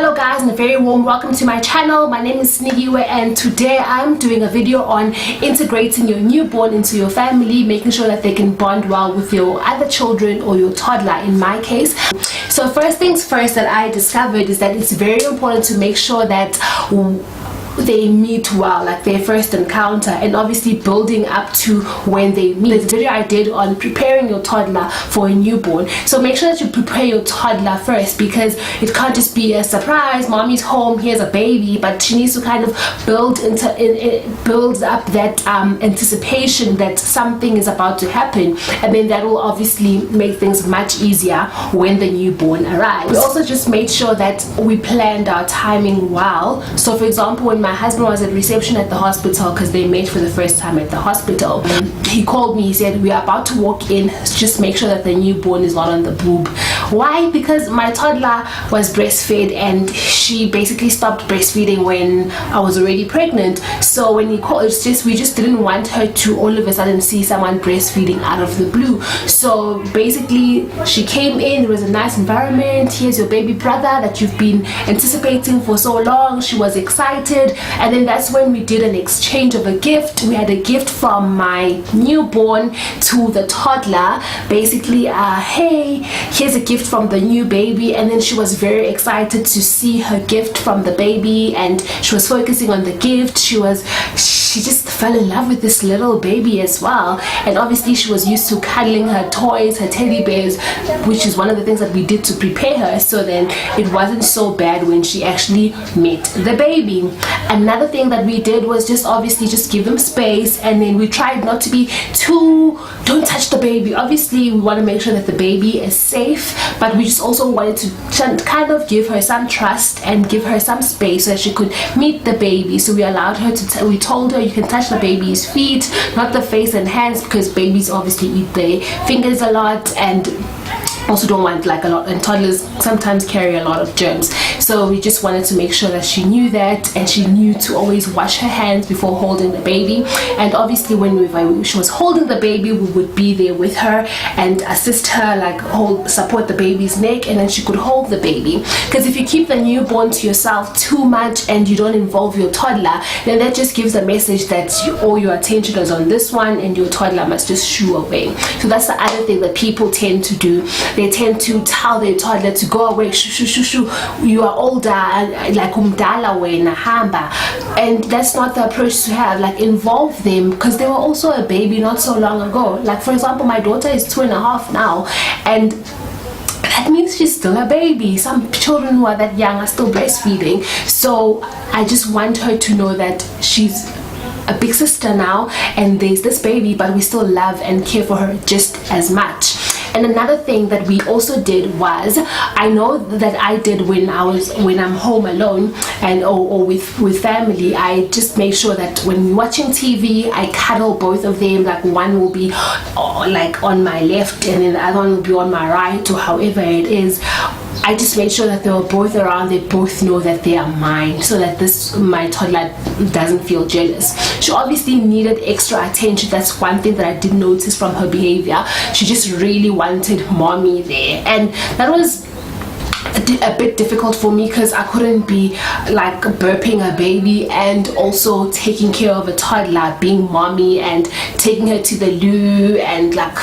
Hello guys, and a very warm welcome to my channel. My name is Snigiwe, and today I'm doing a video on integrating your newborn into your family, making sure that they can bond well with your other children or your toddler in my case. So first things first that I discovered is that it's very important to make sure that they meet well, like their first encounter, and obviously building up to when they meet. The video I did on preparing your toddler for a newborn. So make sure that you prepare your toddler first, because it can't just be a surprise, mommy's home, here's a baby, but she needs to kind of build up that anticipation that something is about to happen, and then that will obviously make things much easier when the newborn arrives. We also just made sure that we planned our timing well. So for example, when my husband was at reception at the hospital, because they met for the first time at the hospital, he called me. He said, we are about to walk in, just make sure that the newborn is not on the boob. Why? Because my toddler was breastfed, and she basically stopped breastfeeding when I was already pregnant. So when he called, we just didn't want her to all of a sudden see someone breastfeeding out of the blue. So basically she came in, there was a nice environment. Here's your baby brother that you've been anticipating for so long. She was excited. And then that's when we did an exchange of a gift. We had a gift from my newborn to the toddler, basically hey, here's a gift from the new baby. And then she was very excited to see her gift from the baby, and she was focusing on the gift. She just fell in love with this little baby as well. And obviously she was used to cuddling her toys, her teddy bears, which is one of the things that we did to prepare her. So then it wasn't so bad when she actually met the baby. Another thing that we did was just obviously just give them space, and then we tried not to be don't touch the baby. Obviously we want to make sure that the baby is safe, but we just also wanted to kind of give her some trust and give her some space so that she could meet the baby. So we allowed her to we told her you can touch the baby's feet, not the face and hands, because babies obviously eat their fingers a lot, and also don't want like a lot, and toddlers sometimes carry a lot of germs. So we just wanted to make sure that she knew that, and she knew to always wash her hands before holding the baby. And obviously when she was holding the baby, we would be there with her and assist her, like support the baby's neck, and then she could hold the baby. Because if you keep the newborn to yourself too much and you don't involve your toddler, then that just gives a message that all your attention is on this one and your toddler must just shoo away. So that's the other thing that people tend to do. They tend to tell their toddler to go away, shoo, shoo, shoo, shoo. You are older, like umdala wena hamba. And that's not the approach to have. Like, involve them, because they were also a baby not so long ago. Like for example, my daughter is 2.5 now, and that means she's still a baby. Some children who are that young are still breastfeeding. So I just want her to know that she's a big sister now, and there's this baby, but we still love and care for her just as much. And another thing that we also did was, I know that I did when I'm home alone and or with family, I just make sure that when we're watching TV, I cuddle both of them. Like one will be like on my left, and then the other one will be on my right, or however it is. I just made sure that they were both around. They both know that they are mine, so that my toddler doesn't feel jealous. She obviously needed extra attention. That's one thing that I did notice from her behavior. She just really wanted mommy there, and that was a bit difficult for me, because I couldn't be like burping a baby and also taking care of a toddler, being mommy and taking her to the loo and like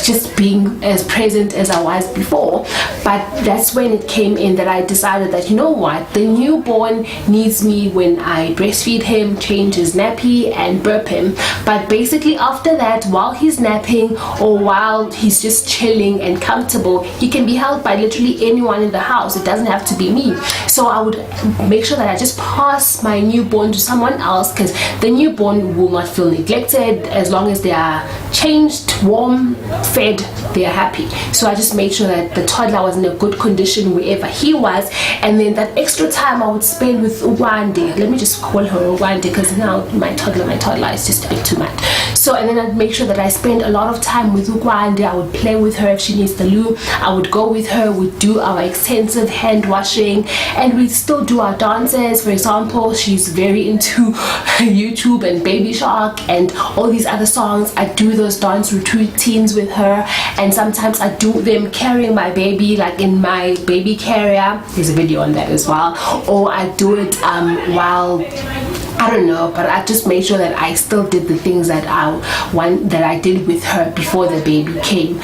just being as present as I was before. But that's when it came in that I decided that, you know what, the newborn needs me when I breastfeed him, change his nappy and burp him. But basically after that, while he's napping or while he's just chilling and comfortable, he can be held by literally anyone in the house. It doesn't have to be me. So I would make sure that I just pass my newborn to someone else, because the newborn will not feel neglected. As long as they are changed, warm, fed, they are happy. So I just made sure that the toddler was in a good condition wherever he was. And then that extra time I would spend with Ugwande, let me just call her Ugwande, because now my toddler is just a bit too much. So, and then I'd make sure that I spend a lot of time with Ugwande. I would play with her if she needs the loo. I would go with her, we'd do our our extensive hand washing, and we still do our dances. For example, she's very into YouTube and Baby Shark and all these other songs. I do those dance routines with her, and sometimes I do them carrying my baby, like in my baby carrier. There's a video on that as well. Or I do it while, I don't know, but I just made sure that I still did the things that I did with her before the baby came.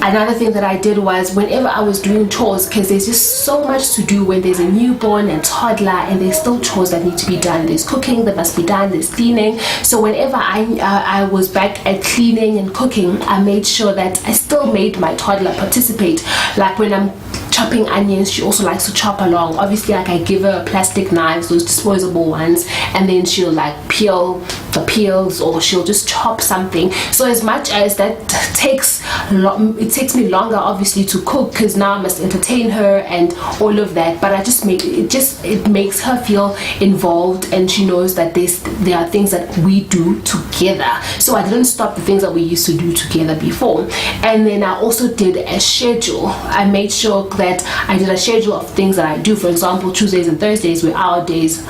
Another thing that I did was, whenever I was doing chores, because there's just so much to do when there's a newborn and toddler, and there's still chores that need to be done. There's cooking that must be done, there's cleaning. So whenever I was back at cleaning and cooking, I made sure that I still made my toddler participate. Like when I'm chopping onions, she also likes to chop along. Obviously, like, I give her plastic knives, those disposable ones, and then she'll like peel the peels, or she'll just chop something. So as much as that it takes me longer obviously to cook, because now I must entertain her and all of that, but I just it makes her feel involved, and she knows that there are things that we do together. So I didn't stop the things that we used to do together before. And then I also did a schedule. I made sure that I did a schedule of things that I do. For example, Tuesdays and Thursdays were our days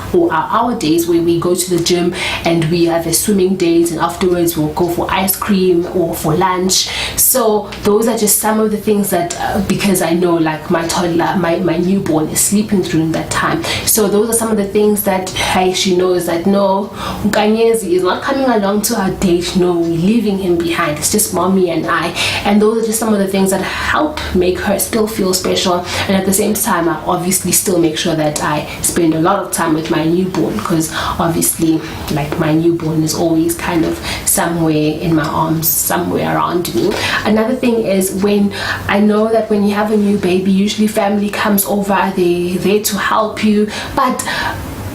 where we go to the gym and we have a swimming date, and afterwards we'll go for ice cream or for lunch. So those are just some of the things that because I know, like, my toddler, my newborn is sleeping during that time. So those are some of the things that she knows that no, Ukanyezi is not coming along to our date. No, we're leaving him behind. It's just mommy and I. And those are just some of the things that help make her still feel special. And at the same time, I obviously still make sure that I spend a lot of time with my newborn, because obviously, like, my newborn is always kind of somewhere in my arms, somewhere around me. Another thing is, when I know that when you have a new baby, usually family comes over, they're there to help you, but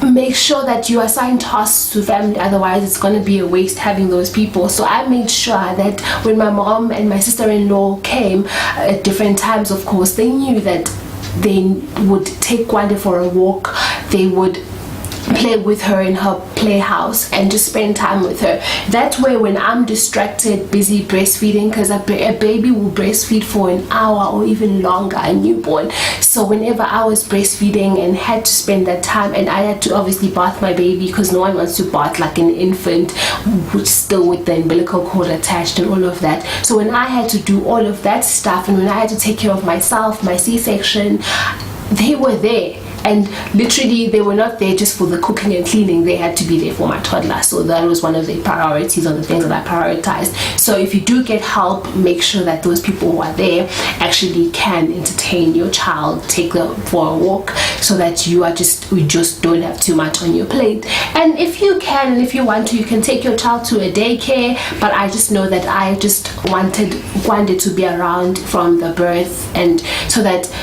make sure that you assign tasks to family, otherwise it's going to be a waste having those people. So I made sure that when my mom and my sister-in-law came at different times, of course, they knew that they would take Kwande for a walk, they would play with her in her playhouse and just spend time with her. That way, when I'm distracted, busy breastfeeding, because a baby will breastfeed for an hour or even longer, a newborn. So whenever I was breastfeeding and had to spend that time, and I had to obviously bath my baby, because no one wants to bath like an infant, which still with the umbilical cord attached and all of that. So when I had to do all of that stuff, and when I had to take care of myself, my C-section, they were there. And literally, they were not there just for the cooking and cleaning. They had to be there for my toddler. So that was one of the priorities, on the things that I prioritized. So if you do get help, make sure that those people who are there actually can entertain your child, take them for a walk, so that you just don't have too much on your plate. And if you can, and if you want to, you can take your child to a daycare. But I just know that I just wanted to be around from the birth, and so that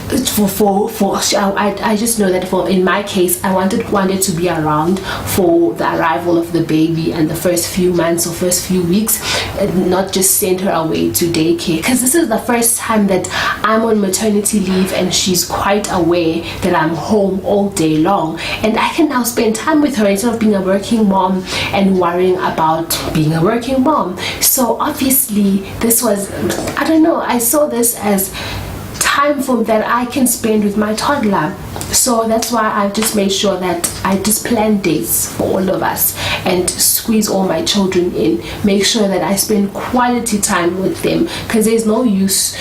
I just know that in my case, I wanted to be around for the arrival of the baby and the first few months or first few weeks, and not just send her away to daycare, because this is the first time that I'm on maternity leave, and she's quite aware that I'm home all day long, and I can now spend time with her instead of being a working mom and worrying about being a working mom. So obviously, this was, I don't know, I saw this as time that I can spend with my toddler. So that's why I just made sure that I just plan days for all of us and squeeze all my children in, make sure that I spend quality time with them, because there's no use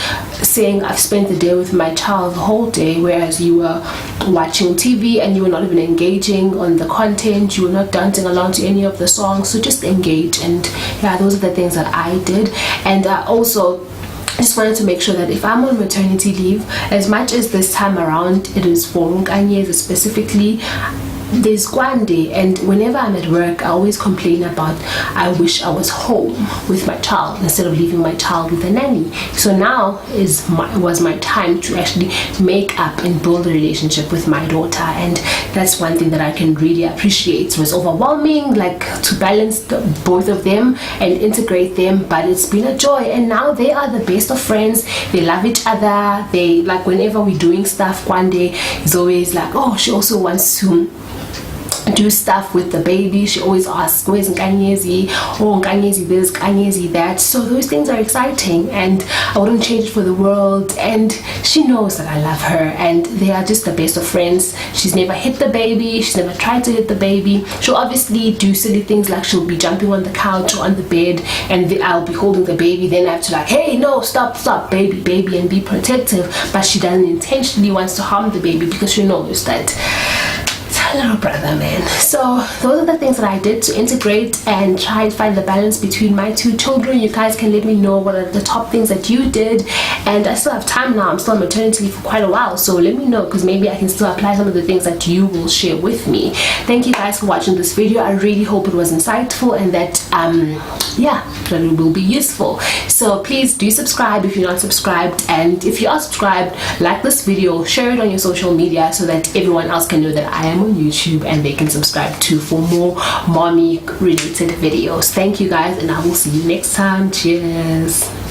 saying I've spent the day with my child the whole day, whereas you were watching TV and you were not even engaging on the content, you were not dancing along to any of the songs. So just engage. And yeah, those are the things that I did. And also just wanted to make sure that if I'm on maternity leave, as much as this time around it is for Nkanyezi specifically, there's Kwande, and whenever I'm at work, I always complain about I wish I was home with my child instead of leaving my child with a nanny. So now was my time to actually make up and build a relationship with my daughter, and that's one thing that I can really appreciate. It was overwhelming, like, to balance both of them and integrate them, but it's been a joy. And now they are the best of friends. They love each other. They, like, whenever we're doing stuff, Kwande is always like, oh, she also wants to do stuff with the baby. She always asks, where's Nkanyezi? Oh, Nkanyezi this, Nkanyezi that. So those things are exciting, and I wouldn't change it for the world. And she knows that I love her, and they are just the best of friends. She's never hit the baby, she's never tried to hit the baby. She'll obviously do silly things, like she'll be jumping on the couch or on the bed, and I'll be holding the baby, then I have to like, hey, no, stop, baby, and be protective. But she doesn't intentionally wants to harm the baby, because she knows that little brother, man. So those are the things that I did to integrate and try and find the balance between my two children. You guys can let me know what are the top things that you did, and I still have time now. I'm still on maternity leave for quite a while, so let me know, because maybe I can still apply some of the things that you will share with me. Thank you guys for watching this video. I really hope it was insightful, and that yeah, that it will be useful. So please do subscribe if you're not subscribed, and if you are subscribed, like this video, share it on your social media, so that everyone else can know that I am on YouTube and they can subscribe too for more mommy related videos. Thank you guys, and I will see you next time. Cheers.